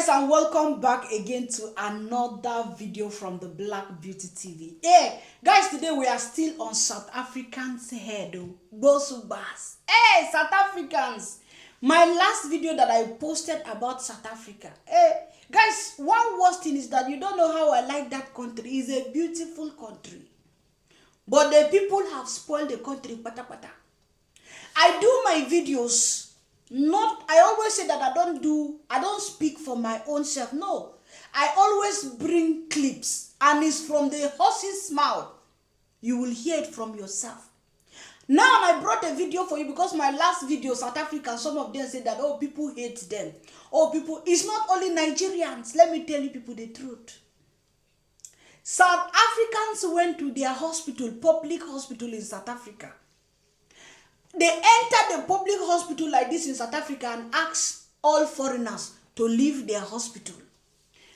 guys, and welcome back again to another video from the Black Beauty TV. Hey guys, today we are still on South Africans' head. Bosubas. Hey South Africans, my last video that I posted about South Africa. Hey guys, one worst thing is that you don't know how I like that country. It's a beautiful country, but the people have spoiled the country. Pata pata. I do my videos. I always say that I don't speak for my own self. No, I always bring clips, and it's from the horse's mouth. You will hear it from yourself. Now I brought a video for you because my last video, South Africa, some of them said that, oh, people hate them. Oh, people, it's not only Nigerians. Let me tell you people the truth. South Africans went to their hospital, public hospital in South Africa. They entered the public hospital like this in South Africa and asked all foreigners to leave their hospital.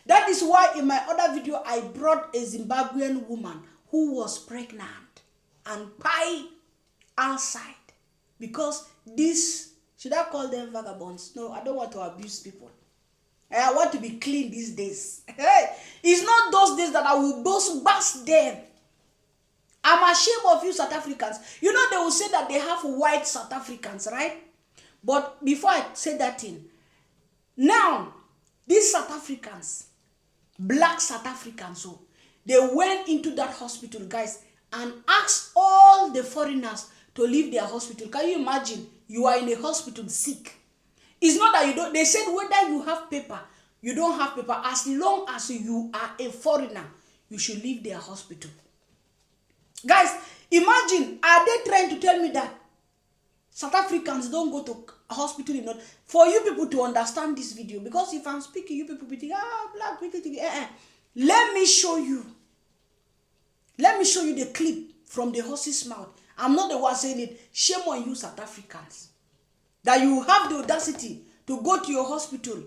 That is why in my other video, I brought a Zimbabwean woman who was pregnant and pie outside. Because this, should I call them vagabonds? No, I don't want to abuse people. I want to be clean these days. Hey, it's not those days that I will bust them. I'm ashamed of you South Africans. You know they will say that they have white South Africans, right? But before I say that thing, now, these South Africans, black South Africans, so they went into that hospital, guys, and asked all the foreigners to leave their hospital. Can you imagine? You are in a hospital sick. It's not that you don't, they said whether you have paper, you don't have paper, as long as you are a foreigner, you should leave their hospital. Guys, imagine, are they trying to tell me that South Africans don't go to a hospital in order for you people to understand this video? Because if I'm speaking, you people be thinking, Black Beauty TV. Let me show you. Let me show you the clip from the horse's mouth. I'm not the one saying it. Shame on you, South Africans, that you have the audacity to go to your hospital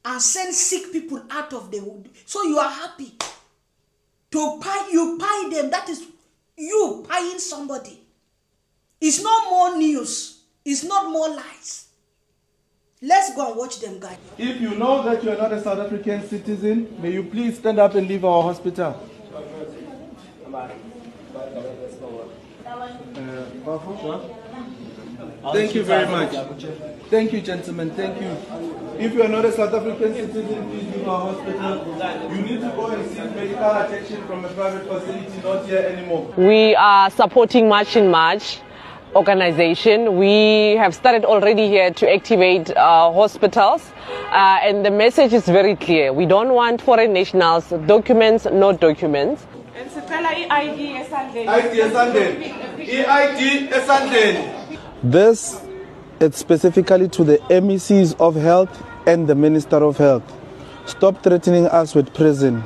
and send sick people out of the wood. So you are happy to pay, you pay them. That is you paying somebody. It's not more news. It's not more lies. Let's go and watch them, guys. If you know that you are not a South African citizen, may you please stand up and leave our hospital. Thank you very much. Thank you, gentlemen. Thank you. If you are not a South African citizen, please leave our hospital. You need to go and seek medical attention from a private facility, not here anymore. We are supporting March in March organization. We have started already here to activate hospitals, and the message is very clear. We don't want foreign nationals, documents, no documents. This is specifically to the MECs of Health and the Minister of Health. Stop threatening us with prison.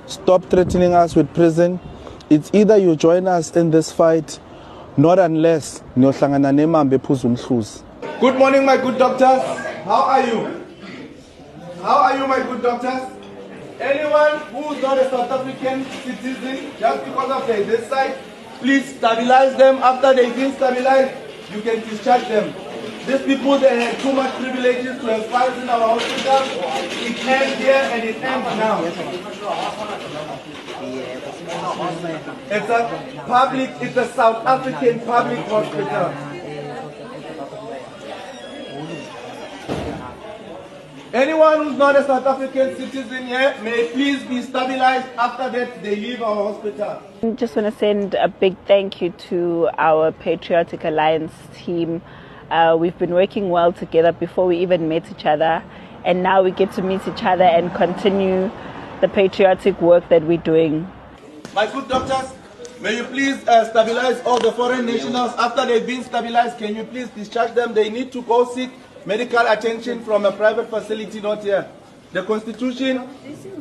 Stop threatening us with prison. It's either you join us in this fight, not unless Good morning, my good doctors. How are you? How are you, my good doctors? Anyone who is not a South African citizen, just because of this side, please stabilize them. After they've been stabilized, you can discharge them. These people, they had too much privileges to have files in our hospital. It ends here and it ends now. It's a South African public hospital. Anyone who's not a South African citizen here may please be stabilized. After that, they leave our hospital. I just want to send a big thank you to our Patriotic Alliance team. We've been working well together before we even met each other, and now we get to meet each other and continue the patriotic work that we're doing. My good doctors, may you please stabilize all the foreign nationals. After they've been stabilized, can you please discharge them? They need to go seek medical attention from a private facility, not here. The Constitution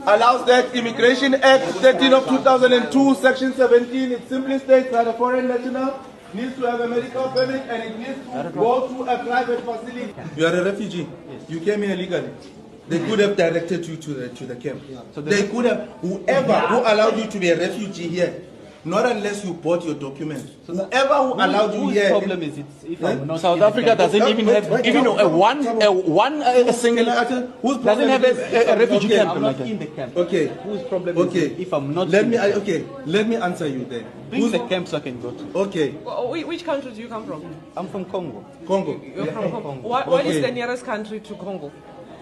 allows that. Immigration Act 13 of 2002, Section 17, it simply states that a foreign national needs to have a medical permit and it needs to go to a private facility. You are a refugee. You came here illegally. They could have directed you to the camp. They could have, whoever who allowed you to be a refugee here, Not unless you bought your documents. So whoever who allowed you here. Problem is it? If I'm not South Africa doesn't even have a single. Whose Doesn't have a refugee Okay. camp. I'm not in the camp. Okay. Whose problem Okay. is it? If I'm not Let in me. the camp? Okay. Let me answer you then. Bring the camp so I can go to. Okay. Which country do you come from? I'm from Congo. Congo. You're from Congo. Congo. What is Okay. the nearest country to Congo?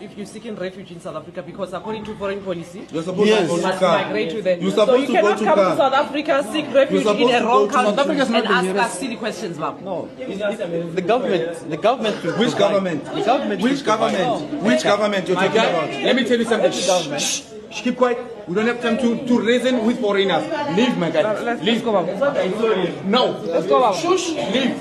If you're seeking refuge in South Africa, because according to foreign policy, You're supposed Yes. to go you to must Ghana. migrate to them. You're So supposed you to go cannot to come to Ghana. South Africa, seek refuge supposed in a to wrong go to South country, Africa's not and the ask nearest. us silly questions, ma'am. No, the government. Which government? The government. Which government? Which government you're My talking guy, about? let me tell you something. Shh, keep quiet. We don't have time to reason with foreigners. Leave, my guy. Let's go, ma'am. No. Let's go, ma'am. Shush. Leave.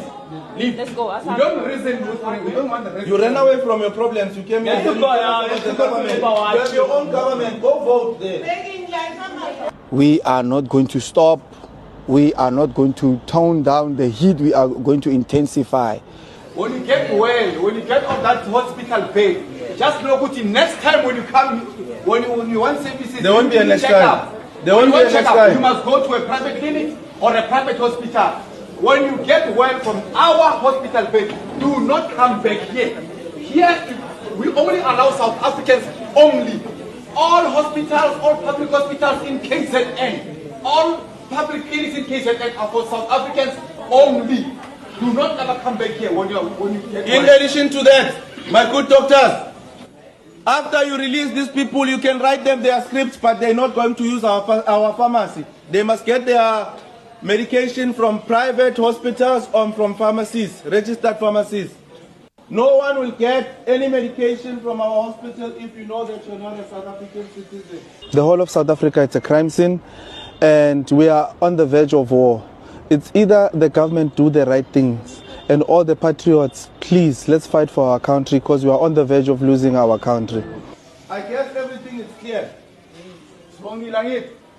Leave. Let's go. We don't reason with foreigners. We don't want the reason. You ran away from your problems. You came here. You have your own government. Go vote there. We are not going to stop. We are not going to tone down the heat. We are going to intensify. When you get well, when you get off that hospital bed, just know Kuti, next time when you come, when you want services, There won't be a next check time. up. There When won't you be a want check next up, time. You must go to a private clinic or a private hospital. When you get well from our hospital bed, do not come back here. Here, we only allow South Africans only. All hospitals, all public hospitals in KZN, all public clinics in KZN are for South Africans only. Do not ever come back here when you get In well. addition to that, my good doctors, after you release these people, you can write them their scripts, but they're not going to use our pharmacy. They must get their medication from private hospitals or from pharmacies, registered pharmacies. No one will get any medication from our hospital if you know that you're not a South African citizen. The whole of South Africa is a crime scene, and we are on the verge of war. It's either the government do the right things, and all the patriots, please, let's fight for our country, because we are on the verge of losing our country. I guess everything is clear.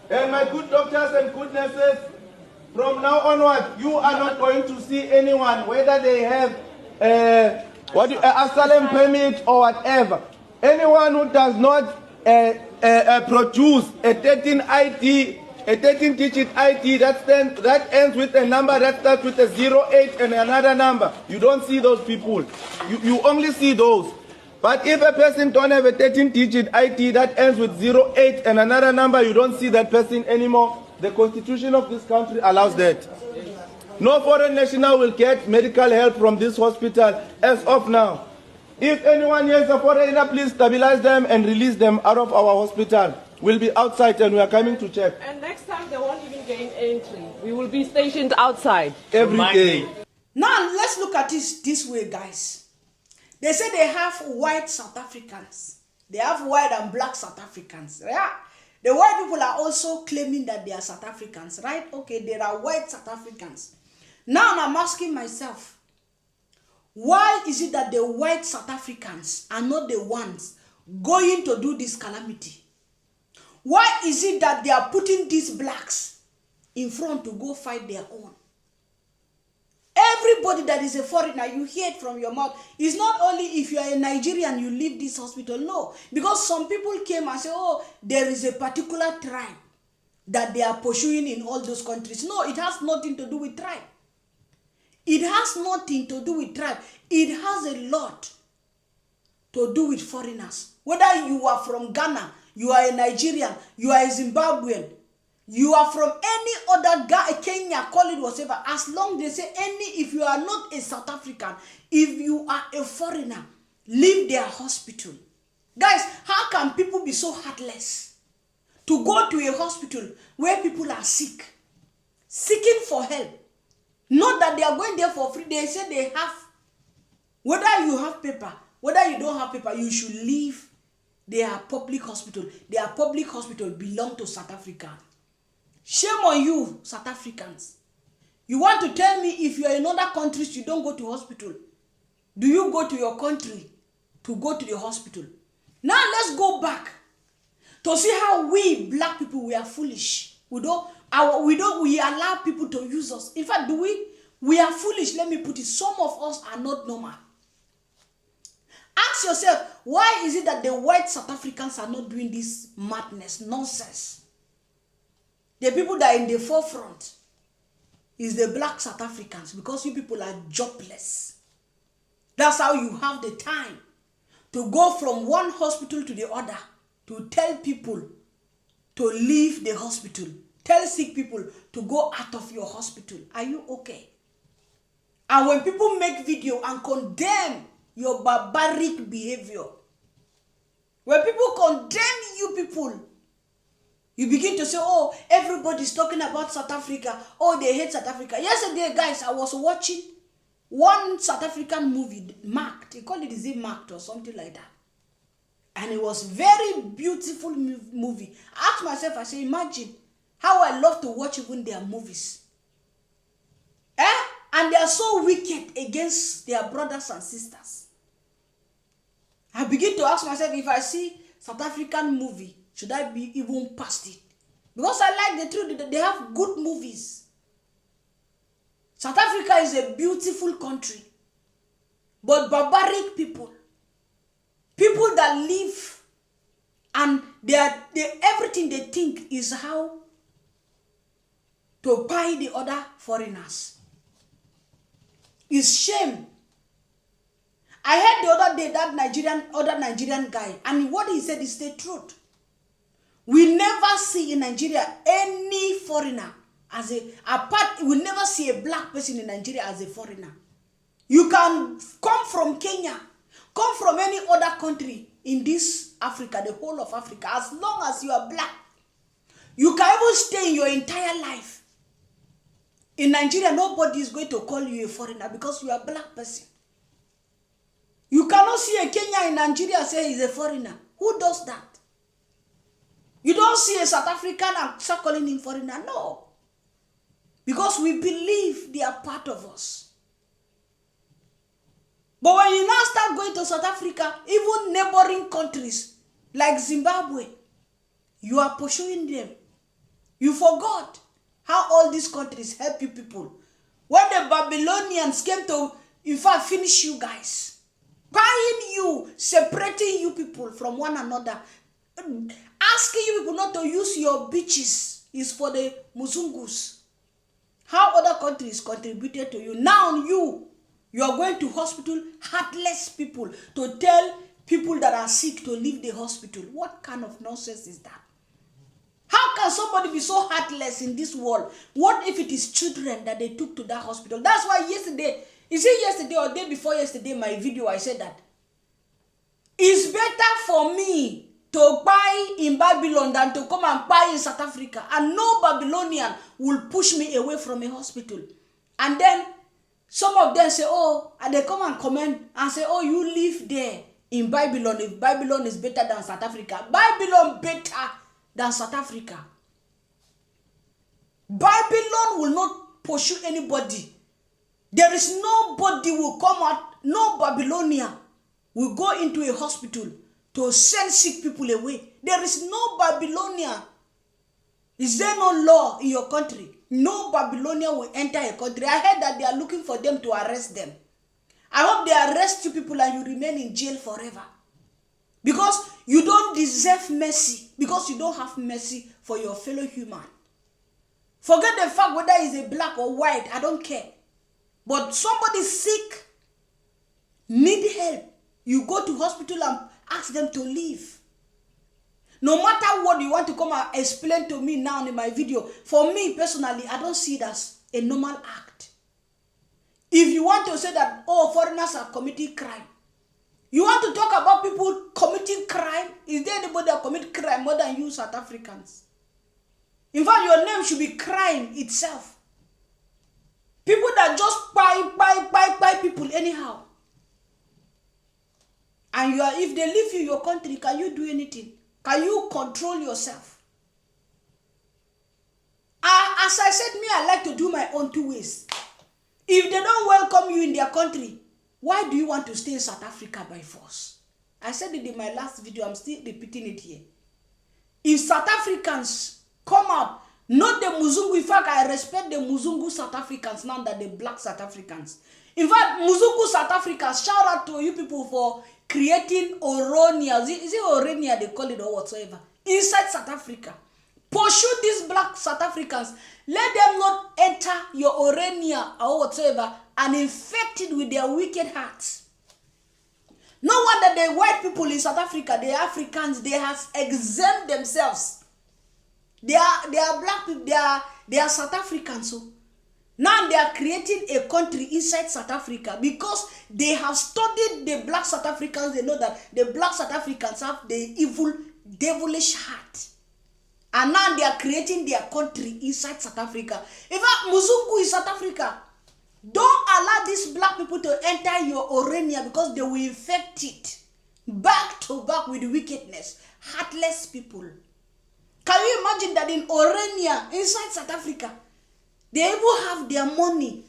And my good doctors and good nurses, from now onward, you are not going to see anyone, whether they have asylum permit or whatever. Anyone who does not produce a 13-digit ID that ends with a number that starts with a 08 and another number. You don't see those people. You only see those. But if a person don't have a 13-digit ID that ends with 08 and another number, you don't see that person anymore. The constitution of this country allows that. No foreign national will get medical help from this hospital as of now. If anyone here is a foreigner, please stabilize them and release them out of our hospital. We'll be outside and we are coming to check And next time they won't even gain entry. We will be stationed outside. every day. Now let's look at this way, guys. They say they have white South Africans. They have white and black South Africans. Yeah. The white people are also claiming that they are South Africans, right? Okay, there are white South Africans. Now I'm asking myself, why is it that the white South Africans are not the ones going to do this calamity? Why is it that they are putting these blacks in front to go fight their own? Everybody that is a foreigner, you hear it from your mouth. It's not only if you are a Nigerian, you leave this hospital. No. Because some people came and say, oh, there is a particular tribe that they are pursuing in all those countries. No, it has nothing to do with tribe. It has nothing to do with tribe. It has a lot to do with foreigners. Whether you are from Ghana, you are a Nigerian, you are a Zimbabwean, you are from any other guy, Kenya, call it whatever. As long as they say if you are not a South African, if you are a foreigner, leave their hospital. Guys, how can people be so heartless to go to a hospital where people are sick, seeking for help? Not that they are going there for free. They say they have. Whether you have paper, whether you don't have paper, you should leave their public hospital. Their public hospital belong to South Africa. Shame on you, South Africans. You want to tell me if you are in other countries, you don't go to hospital. Do you go to your country to go to the hospital? Now let's go back to see how we black people, we are foolish. We allow people to use us. In fact, we are foolish. Let me put it. Some of us are not normal. Ask yourself, why is it that the white South Africans are not doing this madness, nonsense? The people that are in the forefront is the black South Africans, because you people are jobless. That's how you have the time to go from one hospital to the other, to tell people to leave the hospital, tell sick people to go out of your hospital. Are you okay? And when people make video and condemn your barbaric behavior, when people condemn you people, you begin to say, oh, everybody's talking about South Africa. Oh, they hate South Africa. Yesterday, guys, I was watching one South African movie, Marked. They call it, is it Marked or something like that? And it was very beautiful movie. I asked myself, I said, imagine how I love to watch even their movies. And they are so wicked against their brothers and sisters. I begin to ask myself, if I see South African movie, should I be even past it? Because I like the truth that they have good movies. South Africa is a beautiful country, but barbaric people that live and everything they think is how to buy the other foreigners. It's shame. I heard the other day that other Nigerian guy, and what he said is the truth. We never see in Nigeria any foreigner we never see a black person in Nigeria as a foreigner. You can come from Kenya, come from any other country in this Africa, the whole of Africa, as long as you are black. You can even stay in your entire life. In Nigeria, nobody is going to call you a foreigner because you are a black person. You cannot see a Kenyan in Nigeria and say he's a foreigner. Who does that? You don't see a South African and start calling him foreigner. No. Because we believe they are part of us. But when you now start going to South Africa, even neighboring countries like Zimbabwe, you are pursuing them. You forgot how all these countries help you people. When the Babylonians came to, in fact, finish you guys, buying you, separating you people from one another, asking you people not to use your beaches is for the Muzungus. How other countries contributed to you. Now you are going to hospital, heartless people, to tell people that are sick to leave the hospital. What kind of nonsense is that? How can somebody be so heartless in this world? What if it is children that they took to that hospital? That's why yesterday, is it yesterday or day before yesterday, my video, I said that it's better for me to buy in Babylon than to come and buy in South Africa. And no Babylonian will push me away from a hospital. And then some of them say, oh, and they come and comment and say, oh, you live there in Babylon if Babylon is better than South Africa. Babylon better than South Africa. Babylon will not pursue anybody. There is nobody will come out, no Babylonian will go into a hospital to send sick people away. There is no Babylonian. Is there no law in your country? No Babylonian will enter a country. I heard that they are looking for them to arrest them. I hope they arrest you people and you remain in jail forever. Because you don't deserve mercy. Because you don't have mercy for your fellow human. Forget the fact whether he's a black or white. I don't care. But somebody sick, need help. You go to hospital and ask them to leave. No matter what you want to come and explain to me now in my video, for me personally, I don't see it as a normal act. If you want to say that, oh, foreigners are committing crime, you want to talk about people committing crime? Is there anybody that commit crime more than you South Africans? In fact, your name should be crime itself. People that just buy people anyhow. And if they leave you your country, can you do anything? Can you control yourself? As I said, I like to do my own two ways. If they don't welcome you in their country, why do you want to stay in South Africa by force? I said it in my last video, I'm still repeating it here. If South Africans come out, not the Muzungu, in fact, I respect the Muzungu South Africans now than the black South Africans. In fact, Muzungu South Africans, shout out to you people for creating Orania. Is it Orania they call it or whatsoever? Inside South Africa. Pursue these black South Africans. Let them not enter your Orania or whatever and infect it with their wicked hearts. No wonder the white people in South Africa, the Africans, they have exempt themselves. They are black people, they are South Africans. So now they are creating a country inside South Africa because they have studied the black South Africans. They know that the black South Africans have the evil, devilish heart. And now they are creating their country inside South Africa. In fact, Muzungu is South Africa. Don't allow these black people to enter your Orania because they will infect it back to back with wickedness. Heartless people. Can you imagine that in Orania, inside South Africa, they even have their money.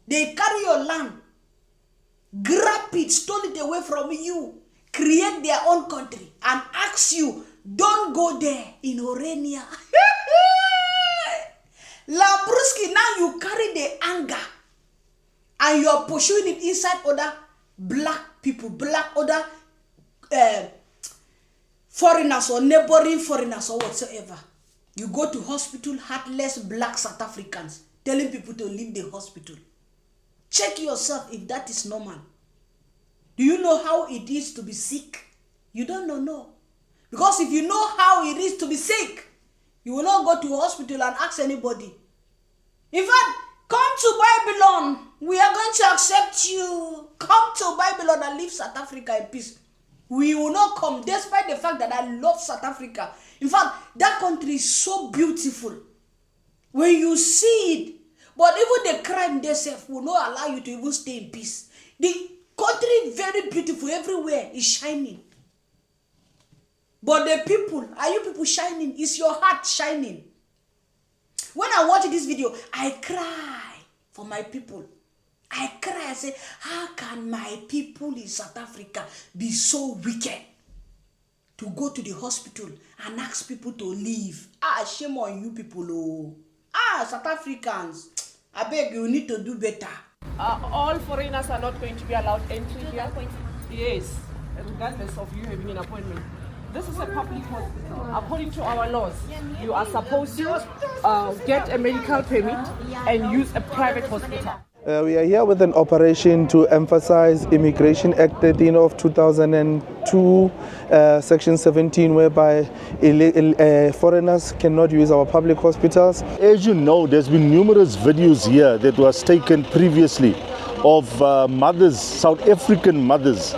They carry your land, grab it, stole it away from you, create their own country, and ask you, don't go there in Orania. Labruski, now you carry the anger and you are pursuing it inside other black people, other foreigners or neighboring foreigners or whatsoever. You go to hospital, heartless black South Africans, telling people to leave the hospital. Check yourself if that is normal. Do you know how it is to be sick? You don't know, no. Because if you know how it is to be sick, you will not go to hospital and ask anybody. In fact, come to Babylon. We are going to accept you. Come to Babylon and leave South Africa in peace. We will not come, despite the fact that I love South Africa. In fact, that country is so beautiful. When you see it, but even the crime themselves will not allow you to even stay in peace. The country is very beautiful. Everywhere is shining. But the people, are you people shining? Is your heart shining? When I watch this video, I cry for my people. I cry, I say, how can my people in South Africa be so wicked to go to the hospital and ask people to leave? Shame on you people, oh. South Africans, I beg you need to do better. All foreigners are not going to be allowed entry here. Yes, regardless of you having an appointment. This is a public hospital. According to our laws, you are supposed to get a medical permit and use a private hospital. We are here with an operation to emphasize Immigration Act 13 of 2002, Section 17, whereby foreigners cannot use our public hospitals. As you know, there's been numerous videos here that was taken previously of mothers, South African mothers,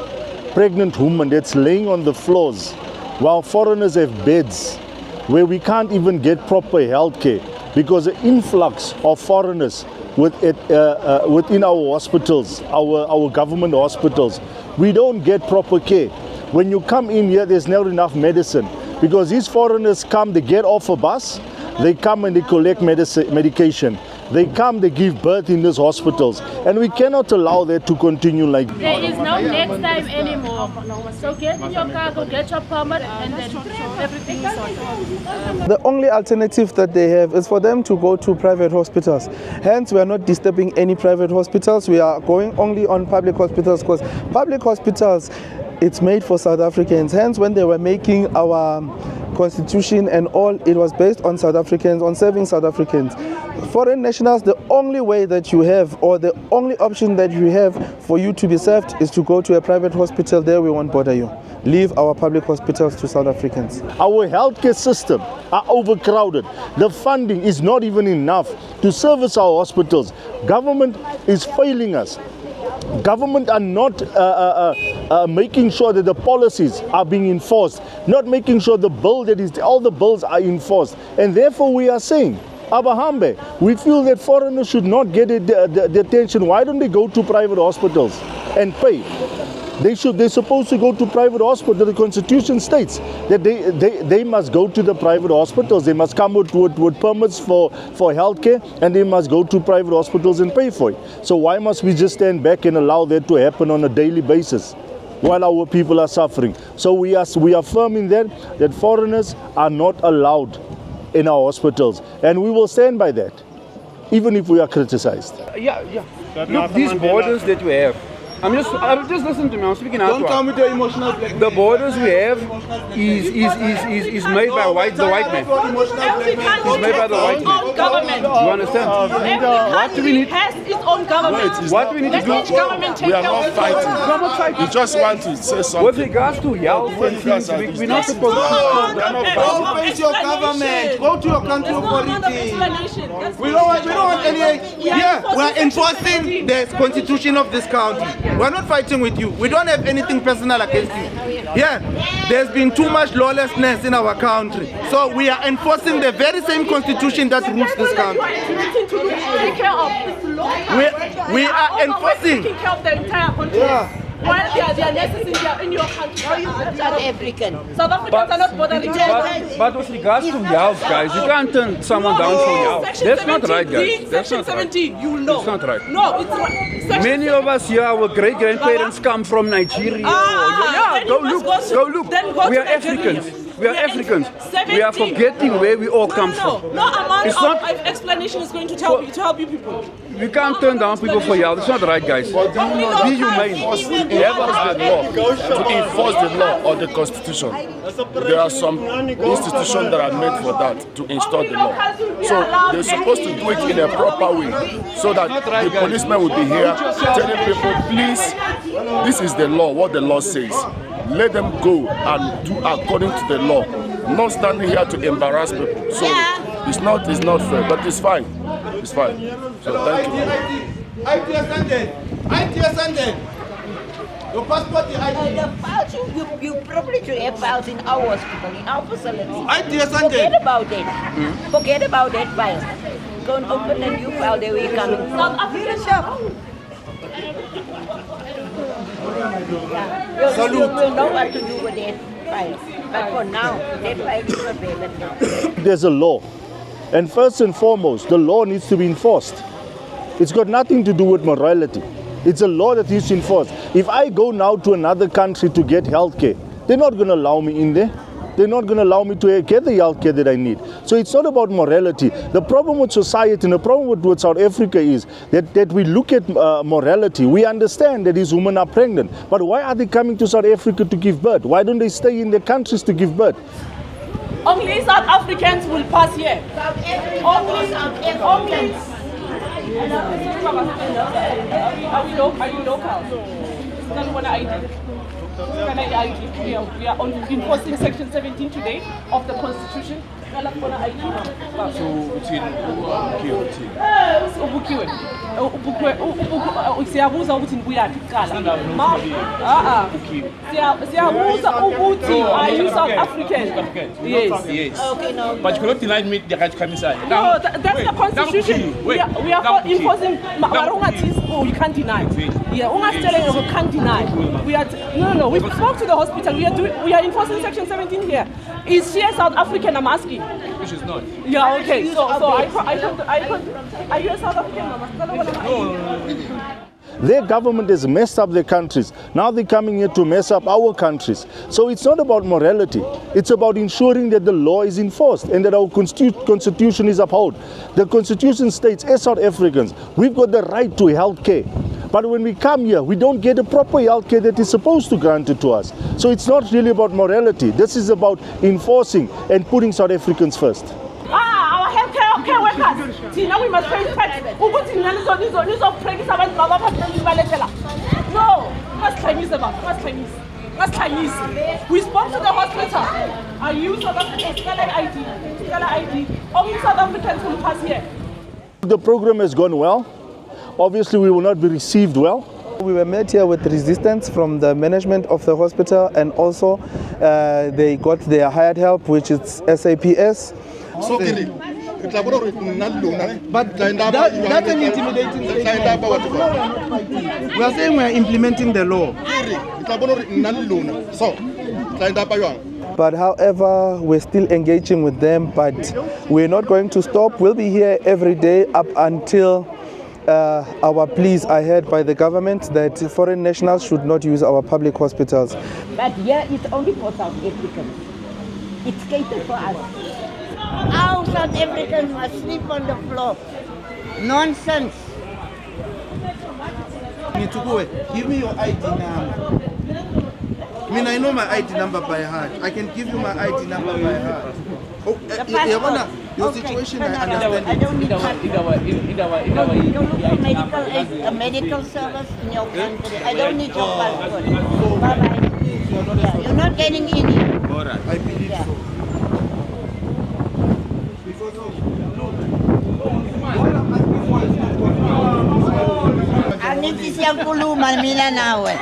pregnant women that's laying on the floors while foreigners have beds where we can't even get proper health care because the influx of foreigners within our hospitals, our government hospitals, we don't get proper care. When you come in here, there's not enough medicine because these foreigners come, they get off a bus, they come and they collect medication. They come, they give birth in these hospitals, and we cannot allow that to continue like that. There is no next time anymore. So get in your car, go get your permit, and then everything is sorted. The only alternative that they have is for them to go to private hospitals. Hence, we are not disturbing any private hospitals. We are going only on public hospitals because public hospitals, it's made for South Africans. Hence, when they were making our constitution and all, it was based on South Africans, on serving South Africans. Foreign nationals, the only way that you have, or the only option that you have for you to be served is to go to a private hospital. There we won't bother you. Leave our public hospitals to South Africans. Our healthcare system are overcrowded. The funding is not even enough to service our hospitals. Government is failing us. Government are not making sure that the policies are being enforced, not making sure the bill that is, all the bills are enforced. And therefore we are saying, Abahambe, we feel that foreigners should not get the attention. Why don't they go to private hospitals and pay? They're supposed to go to private hospitals. The Constitution states that they must go to the private hospitals. They must come with permits for healthcare, and they must go to private hospitals and pay for it. So why must we just stand back and allow that to happen on a daily basis while our people are suffering? So we are firm in that foreigners are not allowed in our hospitals, and we will stand by that, even if we are criticized. Look, these borders that we have, I'm just listen to me. I'm speaking out. Don't come with your emotional blackmail. The borders we have is made by the white man. Every country It's made by the white has its man. own government. You understand? What do we need? Has its own government. What we need to do? Let each government take We are care not of fighting. I'm not fighting. We just want to say With something. regards to health and things, we're not supposed to. Go face your government. Go to your country authority. We don't want any. Yeah, we're enforcing the constitution of this country. We're not fighting with you. We don't have anything personal against you. Yeah, there's been too much lawlessness in our country. So we are enforcing the very same constitution that rules this country. Take care of. We are enforcing. Taking care of the entire country. Yeah. While they are necessary in your country. South African. South Africans are not bothering. But with regards to health, guys, you can't turn someone down for health. Section That's not 17, right, guys. That's Section not right. 17, you will know. It's not right. No, it's right. Section Many of us here, our great-grandparents come from Nigeria. Yeah, then go you look, must go look. then go We to are Nigeria. Africans. We are Africans. 17. We are forgetting where we all come from. No amount It's of not- explanation is going to help you people. We can't turn down people for health. It's not right, guys. Be humane. To enforce the law or the constitution. There are some institutions that are made for that, to install the law. So they're supposed to do it in a proper way, so that the policemen will be here telling people, please, this is the law, what the law says. Let them go and do according to the law. Not standing here to embarrass people. So it's not fair, but it's fine. It's fine. So thank you. Your passport, the ID. The files you probably should have files in our hospital, in our facility. Forget about it. Forget about that file. Go and open a new file, there we come. South African shop. Salute. You will know what to do with that file. But for now, that file is not valid now. There's a law. And first and foremost, the law needs to be enforced. It's got nothing to do with morality. It's a law that needs to enforce. If I go now to another country to get health care, they're not going to allow me in there. They're not going to allow me to get the health care that I need. So it's not about morality. The problem with society and the problem with South Africa is that we look at morality. We understand that these women are pregnant. But why are they coming to South Africa to give birth? Why don't they stay in their countries to give birth? Only South Africans will pass here. Only. Are you local? Don't want to ID. We are on enforcing Section 17 today of the Constitution. So ubukiwe siyabuza ukuthi ngibuyaphi kuqala siyabuza ukuthi are you South African? Yes. Okay, no. But you cannot deny me the right to come inside. No, that's the Constitution. We are enforcing oh, you can't deny. Yeah, you can't deny. No. We spoke to the hospital. We are enforcing Section 17 here. Is she a South African? I'm asking. Which is not. Yeah, okay. So are you a South African? No. Their government has messed up their countries. Now they're coming here to mess up our countries. So it's not about morality. It's about ensuring that the law is enforced and that our constitution is upheld. The constitution states, as South Africans, we've got the right to health care. But when we come here, we don't get the proper health care that is supposed to grant it to us. So it's not really about morality. This is about enforcing and putting South Africans first. Our healthcare workers. See, now we must pay tax. No, that's Chinese. We spoke to the hospital. Are you South African? ID. Only South Africans will pass here. The program has gone well. Obviously, we will not be received well. We were met here with resistance from the management of the hospital, and also they got their hired help, which is SAPS. But that's an intimidating statement. We are saying we are implementing the law. But however, we're still engaging with them, but we're not going to stop. We'll be here every day up until our pleas are heard by the government that foreign nationals should not use our public hospitals. But here it's only for South Africans. It's catered for us. Our South Africans must sleep on the floor. Nonsense. Give me your ID number. I mean, I know my ID number by heart. I can give you my ID number by heart. Oh, your situation, I understand. I don't need a medical service in your country. I don't need your passport. Bye-bye. Yeah, you're not getting any. All right. I believe so. Aniti siyang kuluma mina nawe.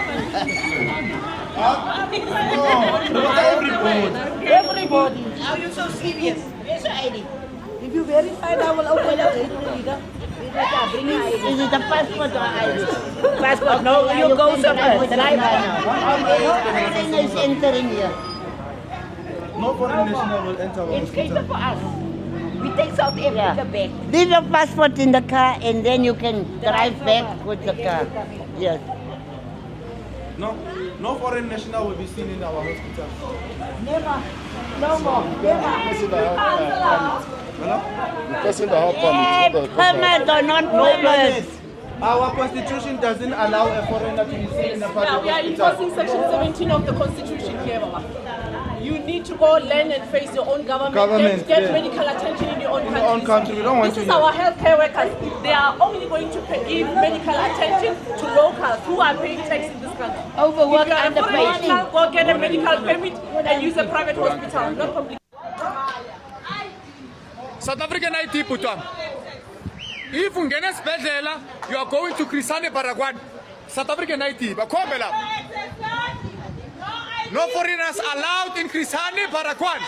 Everybody. Are you so serious? Where's your ID? If you verify, I will open your ID. Bring your ID. Is it a passport or ID? Passport. No, you go somewhere. Foreigner is entering here. No foreign national will enter our It's hospital. catered for us. We take South Africa back. Leave your passport in the car and then you can drive back with the car. Yes. No foreign national will be seen in our hospital. Never. No more. Never. Permit or not permit. Our constitution doesn't allow a foreigner to be seen in a public hospital. We are enforcing section 17 of the constitution here, Baba. You need to go learn and face your own government. Get medical attention in your own country. We don't want this is our healthcare workers. They are only going to give medical attention to locals who are paying tax in this country. Overwork if you are and a foreign national, go get a medical permit and use a private hospital, not public. South African IT putwa. If ungena esibhedlela, you are going to Krisane Baragwan. South African IT, bakhomela. No foreigners allowed in Krisane Baragwan.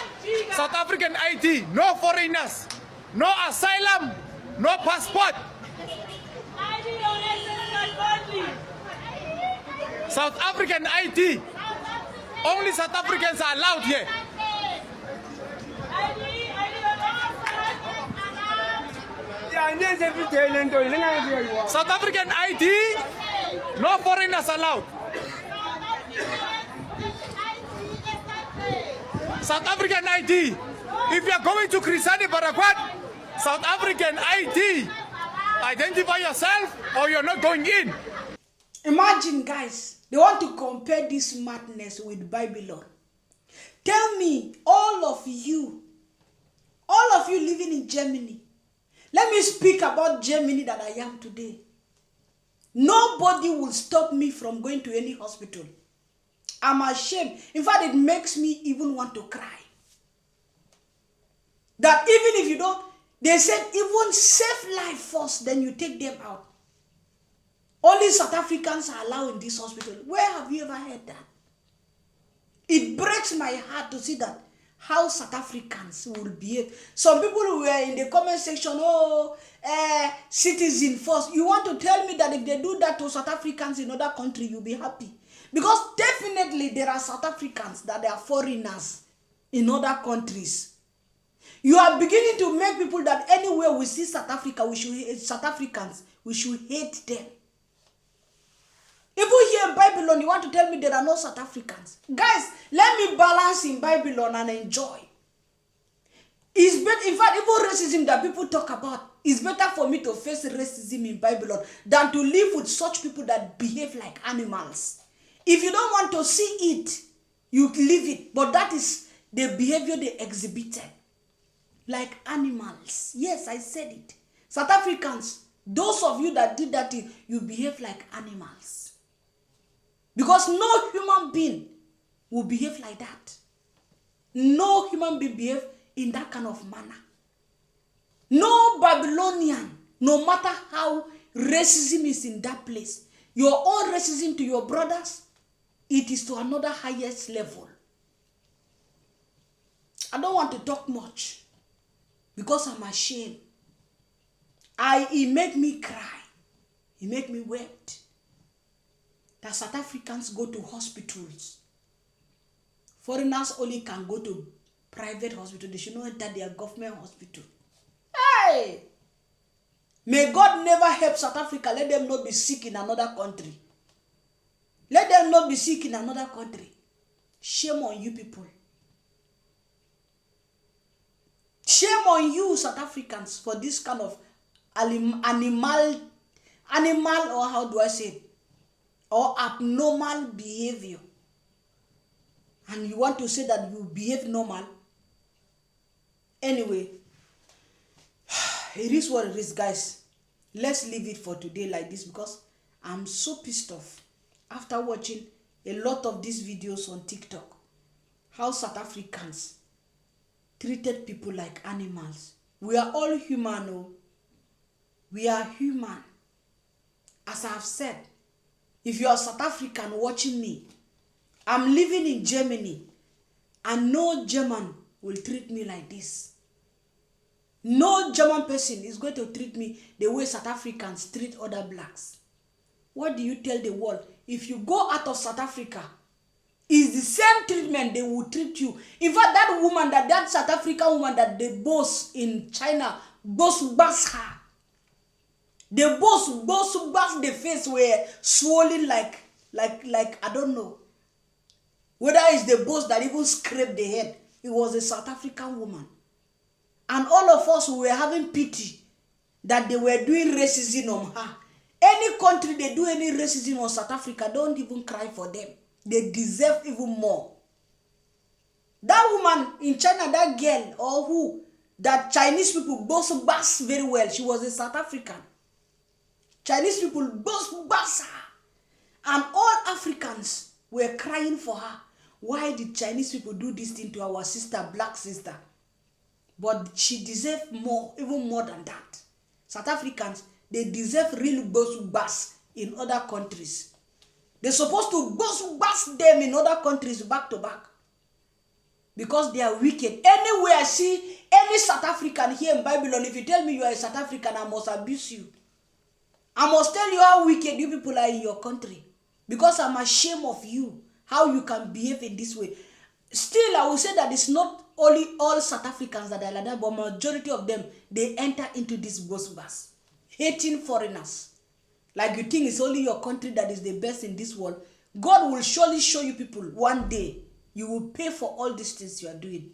South African IT, no foreigners. No asylum, no passport. South African IT, only South Africans are allowed here. South African ID, no foreigners allowed. South African ID, if you are going to Krisane Baragwan, South African ID, identify yourself or you're not going in. Imagine, guys, they want to compare this madness with Babylon. Tell me, all of you living in Germany, let me speak about Germany that I am today. Nobody will stop me from going to any hospital. I'm ashamed. In fact, it makes me even want to cry. That even if you don't, they said even save life first, then you take them out. Only South Africans are allowed in this hospital. Where have you ever heard that? It breaks my heart to see that how South Africans will behave. Some people who were in the comment section, citizen first. You want to tell me that if they do that to South Africans in other countries, you'll be happy? Because definitely there are South Africans that are foreigners in other countries. You are beginning to make people that anywhere we see South Africa, we should hate South Africans. We should hate them. Even here in Babylon, you want to tell me there are no South Africans? Guys, let me balance in Babylon and enjoy. It's better, in fact, even racism that people talk about, it's better for me to face racism in Babylon than to live with such people that behave like animals. If you don't want to see it, you leave it. But that is the behavior they exhibited. Like animals. Yes, I said it. South Africans, those of you that did that, you behave like animals. Because no human being will behave like that. No human being behave in that kind of manner. No Babylonian, no matter how racism is in that place, your own racism to your brothers, it is to another highest level. I don't want to talk much because I'm ashamed. It made me cry. It made me weep. That South Africans go to hospitals. Foreigners only can go to private hospital. They should not enter their government hospital. Hey! May God never help South Africa. Let them not be sick in another country. Let them not be sick in another country. Shame on you people. Shame on you, South Africans, for this kind of animal, or how do I say it? or abnormal behavior, and you want to say that you behave normal. Anyway, it is what it is, guys. Let's leave it for today like this, because I'm so pissed off after watching a lot of these videos on TikTok, how South Africans treated people like animals. We are all human, oh. We are human. As I have said, if you are South African watching me, I'm living in Germany, and no German will treat me like this. No German person is going to treat me the way South Africans treat other blacks. What do you tell the world? If you go out of South Africa, it's the same treatment they will treat you. In fact, that South African woman that the boss in China, boss bash her. The boss the face were swollen like I don't know. Whether it's the boss that even scraped the head. It was a South African woman. And all of us were having pity that they were doing racism on her. Any country they do any racism on South Africa, don't even cry for them. They deserve even more. That woman in China, that girl, or who, that Chinese people both bass very well. She was a South African. Chinese people both bass her. And all Africans were crying for her. Why did Chinese people do this thing to our sister, black sister? But she deserved more, even more than that. South Africans, they deserve real boss in other countries. They're supposed to boss them in other countries back to back. Because they are wicked. Anywhere I see any South African here in Babylon, if you tell me you are a South African, I must abuse you. I must tell you how wicked you people are in your country. Because I'm ashamed of you, how you can behave in this way. Still, I will say that it's not only all South Africans that are like that, but majority of them, they enter into this bus, hating foreigners. Like you think it's only your country that is the best in this world. God will surely show you people one day. You will pay for all these things you are doing.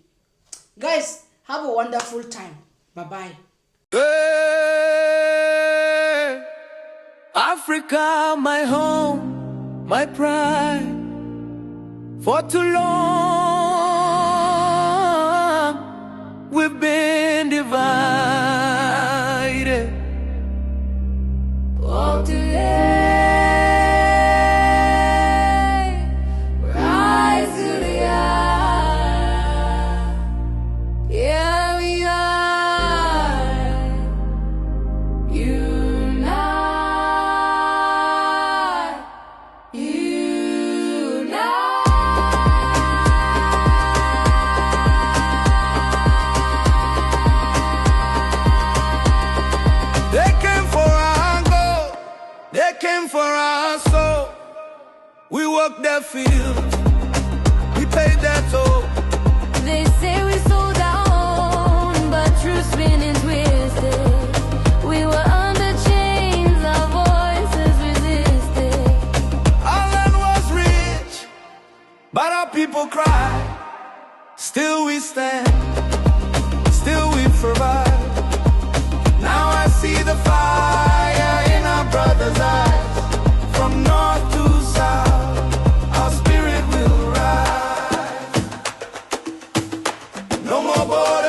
Guys, have a wonderful time. Bye-bye. Hey, Africa, my home, my pride. For too long, we've been divided. Oh, today, rise to the eye. Yeah, we are unite, unite. For our soul, we work their field, we paid their toll. They say we sold out, but truth's been twisted. We were under chains, our voices resisted. Our land was rich, but our people cried. Still we stand, still we provide. Now I see the fire in our brothers' eyes. From north to south, our spirit will rise. No more borders.